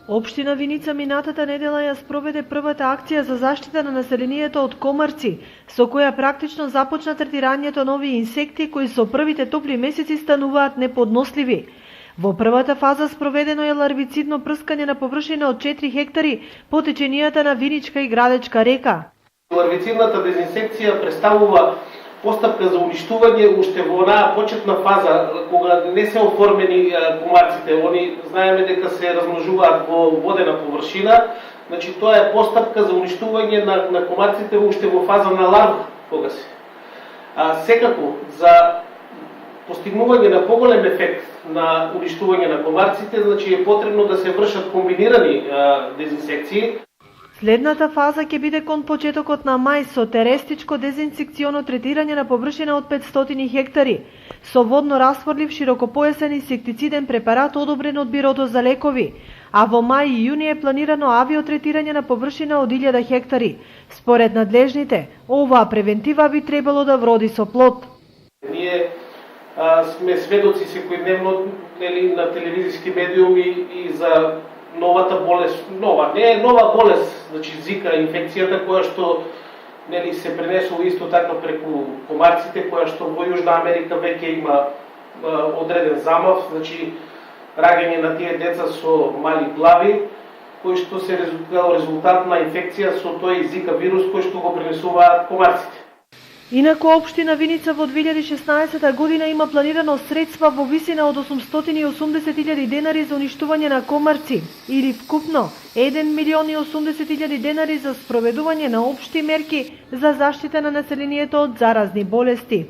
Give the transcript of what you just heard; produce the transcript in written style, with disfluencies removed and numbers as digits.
Општина Виница минатата недела ја спроведе првата акција за заштита на населението од комарци, со која практично започна третирањето на овие инсекти кои со првите топли месеци стануваат неподносливи. Во првата фаза спроведено е ларвицидно прскање на површина од 4 хектари по теченијата на Виничка и Градечка река. Ларвицидната дезинсекција представува постапка за уништување уште во онаа почетна фаза, кога не се оформени комарците. Они знаеме дека се размножуваат во водена површина, значи тоа е постапка за уништување на комарците уште во фаза на ларва, кога се. Секако, за постигнување на поголем ефект на уништување на комарците, значи е потребно да се вршат комбинирани дезинсекции. Следната фаза ќе биде кон почетокот на мај со теретичко дезинсекционо третирање на површина од 500 хектари, со водно растворлив широкопојасен инсектициден препарат одобрен од Бирото за лекови, а во мај и јуни е планирано авиотретирање на површина од 1000 хектари. Според надлежните, оваа превентива би требало да вроди со плод. Ние сме сведоци секојдневно на телевизиски медиуми и за новата болест, не е нова болест, значи Зика, инфекцијата која што се пренесува исто така преку комарците, која што во Јужна Америка веќе има одреден замав, значи раѓање на тие деца со мали глави, кои што се резултат на инфекција со тој Зика вирус кој што го пренесуваат комарците. Инаку општина Виница во 2016 година има планирано средства во висина од 880.000 денари за уништување на комарци, или вкупно 1.080.000 денари за спроведување на општи мерки за заштита на населението од заразни болести.